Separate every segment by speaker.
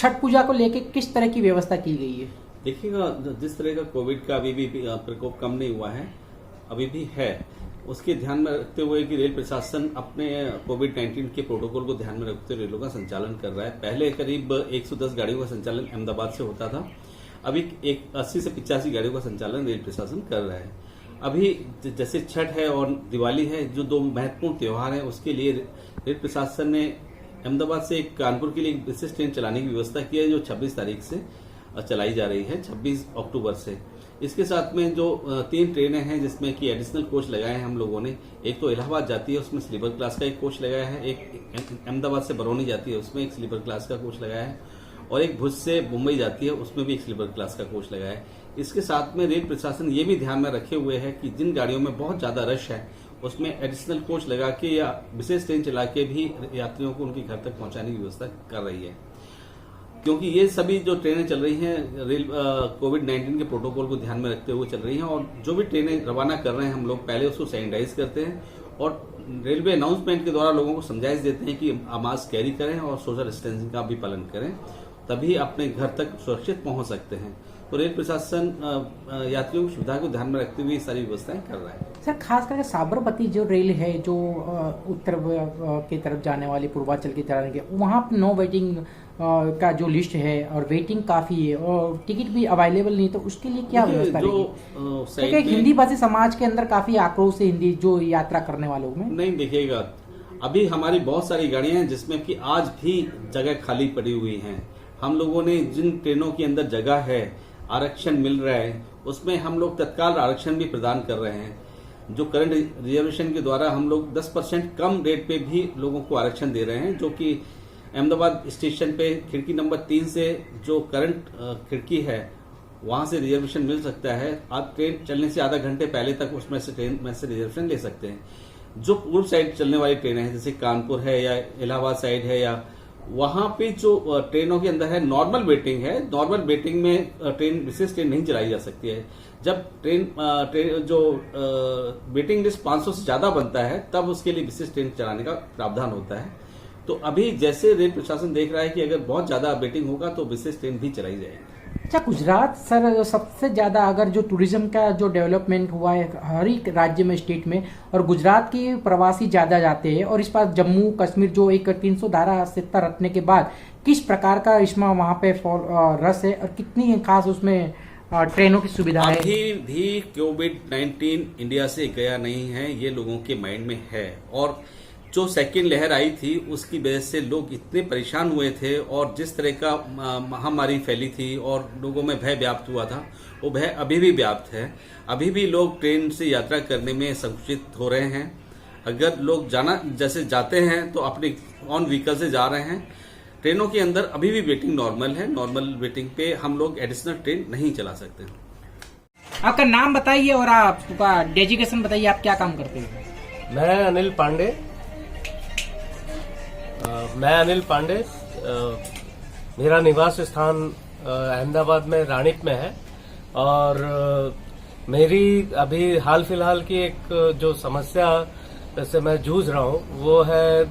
Speaker 1: छठ पूजा को लेके किस तरह की व्यवस्था की गई है?
Speaker 2: देखिएगा, जिस तरह का कोविड का अभी भी प्रकोप कम नहीं हुआ है, अभी भी है, उसके ध्यान में रखते हुए कि रेल प्रशासन अपने कोविड-19 के प्रोटोकॉल को ध्यान में रखते हुए रेलों का संचालन कर रहा है। पहले करीब 110 गाड़ियों का संचालन अहमदाबाद से होता था, अभी 80 से 85 गाड़ियों का संचालन रेल प्रशासन कर रहा है। अभी जैसे छठ है और दिवाली है, जो दो महत्वपूर्ण त्योहार हैं, उसके लिए रेल प्रशासन ने अहमदाबाद से कानपुर के लिए एक विशेष ट्रेन चलाने की व्यवस्था की है, जो 26 तारीख से चलाई जा रही है, 26 अक्टूबर से। इसके साथ में जो 3 ट्रेनें हैं जिसमें कि एडिशनल कोच लगाए हैं हम लोगों ने। एक तो इलाहाबाद जाती है, उसमें स्लीपर क्लास का एक कोच लगाया है, एक अहमदाबाद से बरौनी जाती है, उसमें एक स्लीपर क्लास का कोच लगाया है, और एक भुज से मुंबई जाती है, उसमें भी एक स्लीपर क्लास का कोच लगाया है। इसके साथ में रेल प्रशासन ये भी ध्यान में रखे हुए है कि जिन गाड़ियों में बहुत ज्यादा रश है उसमें एडिशनल कोच लगा के या विशेष ट्रेन चला के भी यात्रियों को उनके घर तक पहुंचाने की व्यवस्था कर रही है, क्योंकि ये सभी जो ट्रेनें चल रही हैं रेल कोविड-19 के प्रोटोकॉल को ध्यान में रखते हुए चल रही हैं। और जो भी ट्रेनें रवाना कर रहे हैं हम लोग पहले उसको सैनिटाइज करते हैं और रेलवे अनाउंसमेंट के द्वारा लोगों को समझाइश देते हैं कि मास्क कैरी करें और सोशल डिस्टेंसिंग का भी पालन करें, तभी अपने घर तक सुरक्षित पहुंच सकते हैं। तो रेल प्रशासन यात्रियों की सुविधा को ध्यान में रखते हुए सारी व्यवस्थाएं कर रहा है।
Speaker 1: सर, खास करके साबरमती जो रेल है, जो उत्तर की तरफ जाने वाली, पूर्वांचल की तरफ के, वहाँ नो वेटिंग का जो लिस्ट है और वेटिंग काफी है और टिकट भी अवेलेबल नहीं, तो उसके लिए क्या व्यवस्था रहेगी? क्योंकि हिंदी भाषी समाज के अंदर काफी आक्रोश है हिंदी जो यात्रा करने वालों में।
Speaker 2: नहीं, देखिएगा, अभी हमारी बहुत सारी गाड़ियां हैं जिसमें कि आज भी जगह खाली पड़ी हुई हैं। हम लोगों ने जिन ट्रेनों के अंदर जगह है, आरक्षण मिल रहा है, उसमें हम लोग तत्काल आरक्षण भी प्रदान कर रहे हैं। जो करंट रिजर्वेशन के द्वारा हम लोग 10% कम रेट पे भी लोगों को आरक्षण दे रहे हैं, जो कि अहमदाबाद स्टेशन पे खिड़की नंबर 3 से जो करंट खिड़की है वहां से रिजर्वेशन मिल सकता है। आप ट्रेन चलने से आधा घंटे पहले तक उसमें से ट्रेन में से रिजर्वेशन ले सकते हैं। जो पूर्व साइड चलने वाली ट्रेनें हैं, जैसे कानपुर है या इलाहाबाद साइड है, या वहां पे जो ट्रेनों के अंदर है नॉर्मल वेटिंग है, नॉर्मल वेटिंग में ट्रेन विशेष ट्रेन नहीं चलाई जा सकती है। जब ट्रेन जो वेटिंग लिस्ट 500 से ज्यादा बनता है तब उसके लिए विशेष ट्रेन चलाने का प्रावधान होता है। तो अभी जैसे रेल प्रशासन देख रहा है कि अगर बहुत ज्यादा वेटिंग होगा तो विशेष ट्रेन भी चलाई जाएगी।
Speaker 1: अच्छा, गुजरात सर सबसे ज्यादा अगर जो टूरिज्म का जो डेवलपमेंट हुआ है हर एक राज्य में, स्टेट में, और गुजरात के प्रवासी ज्यादा जाते हैं, और इस बार जम्मू कश्मीर जो एक 300 धारा सत्ता रखने के बाद किस प्रकार का इसमें वहाँ पे रस है और कितनी खास उसमें ट्रेनों की सुविधा है?
Speaker 2: अभी भी कोविड-19 इंडिया से गया नहीं है, ये लोगों के माइंड में है। और जो सेकेंड लहर आई थी उसकी वजह से लोग इतने परेशान हुए थे और जिस तरह का महामारी फैली थी और लोगों में भय व्याप्त हुआ था, वो भय अभी भी व्याप्त है। अभी भी लोग ट्रेन से यात्रा करने में संकुचित हो रहे हैं। अगर लोग जैसे जाते हैं तो अपने ऑन व्हीकल से जा रहे हैं। ट्रेनों के अंदर अभी भी वेटिंग नॉर्मल है, नॉर्मल वेटिंग पे हम लोग एडिशनल ट्रेन नहीं चला सकते।
Speaker 1: आपका नाम बताइए और आपका डेजिग्नेशन बताइए, आप क्या काम करते हैं?
Speaker 3: मैं अनिल पांडे। मेरा निवास स्थान अहमदाबाद में राणीप में है, और मेरी अभी हाल फिलहाल की एक जो समस्या से मैं जूझ रहा हूँ वो है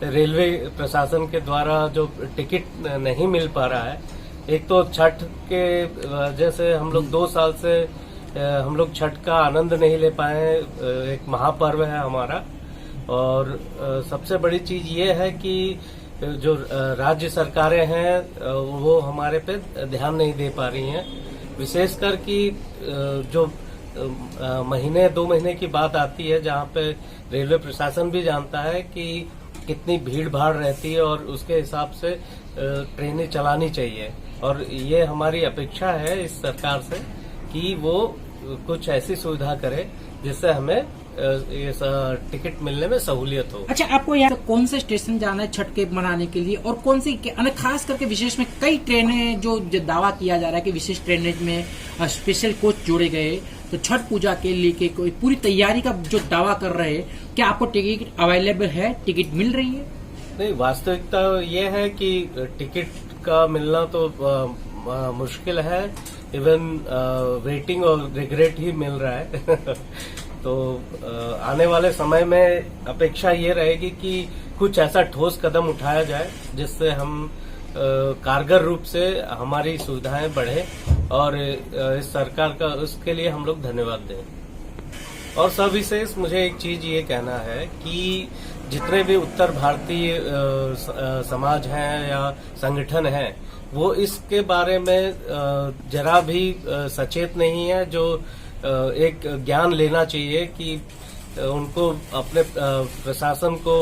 Speaker 3: रेलवे प्रशासन के द्वारा जो टिकट नहीं मिल पा रहा है। एक तो छठ के वजह से हम लोग 2 साल से हम लोग छठ का आनंद नहीं ले पाए। एक महापर्व है हमारा, और सबसे बड़ी चीज ये है कि जो राज्य सरकारें हैं वो हमारे पे ध्यान नहीं दे पा रही हैं। विशेषकर कि जो 2 महीने की बात आती है जहाँ पे रेलवे प्रशासन भी जानता है कि कितनी भीड़ भाड़ रहती है और उसके हिसाब से ट्रेनें चलानी चाहिए। और ये हमारी अपेक्षा है इस सरकार से कि वो कुछ ऐसी सुविधा करे जिससे हमें ये टिकट मिलने में सहूलियत हो।
Speaker 1: अच्छा, आपको यहाँ कौन से स्टेशन जाना है छठ के मनाने के लिए, और कौन सी खास करके विशेष में कई ट्रेनें जो दावा किया जा रहा है कि विशेष ट्रेनें में स्पेशल कोच जोड़े गए, तो छठ पूजा के लिए कोई पूरी तैयारी का जो दावा कर रहे हैं, क्या आपको टिकट अवेलेबल है, टिकट मिल रही है?
Speaker 3: नहीं, वास्तविकता ये है कि टिकट का मिलना तो मुश्किल है। इवन वेटिंग और रिग्रेट ही मिल रहा है। तो आने वाले समय में अपेक्षा ये रहेगी कि कुछ ऐसा ठोस कदम उठाया जाए जिससे हम कारगर रूप से हमारी सुविधाएं बढ़े और इस सरकार का उसके लिए हम लोग धन्यवाद दें। और सविशेष मुझे एक चीज ये कहना है कि जितने भी उत्तर भारतीय समाज हैं या संगठन हैं, वो इसके बारे में जरा भी सचेत नहीं है। जो एक ज्ञान लेना चाहिए कि उनको अपने प्रशासन को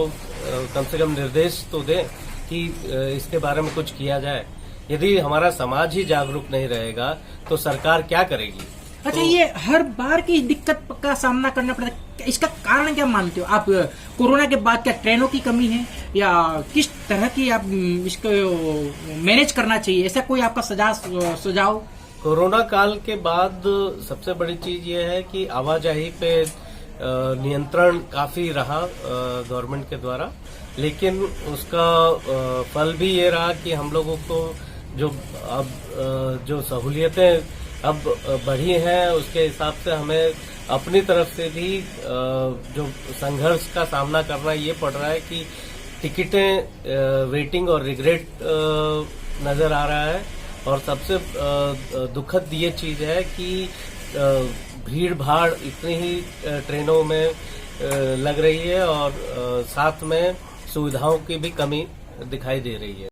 Speaker 3: कम से कम निर्देश तो दें कि इसके बारे में कुछ किया जाए। यदि हमारा समाज ही जागरूक नहीं रहेगा तो सरकार क्या करेगी?
Speaker 1: अच्छा, ये हर बार की दिक्कत का सामना करना पड़ता है, इसका कारण क्या मानते हो आप? कोरोना के बाद क्या ट्रेनों की कमी है या किस तरह की आप इसको मैनेज करना चाहिए, ऐसा कोई आपका सुझाव?
Speaker 3: कोरोना काल के बाद सबसे बड़ी चीज ये है कि आवाजाही पे नियंत्रण काफी रहा गवर्नमेंट के द्वारा, लेकिन उसका फल भी ये रहा कि हम लोगों को जो सहूलियतें अब बढ़ी हैं, उसके हिसाब से हमें अपनी तरफ से भी जो संघर्ष का सामना करना ये पड़ रहा है कि टिकटें वेटिंग और रिग्रेट नजर आ रहा है। और सबसे दुखद ये चीज है कि भीड़ भाड़ इतनी ही ट्रेनों में लग रही है और साथ में सुविधाओं की भी कमी दिखाई दे रही है।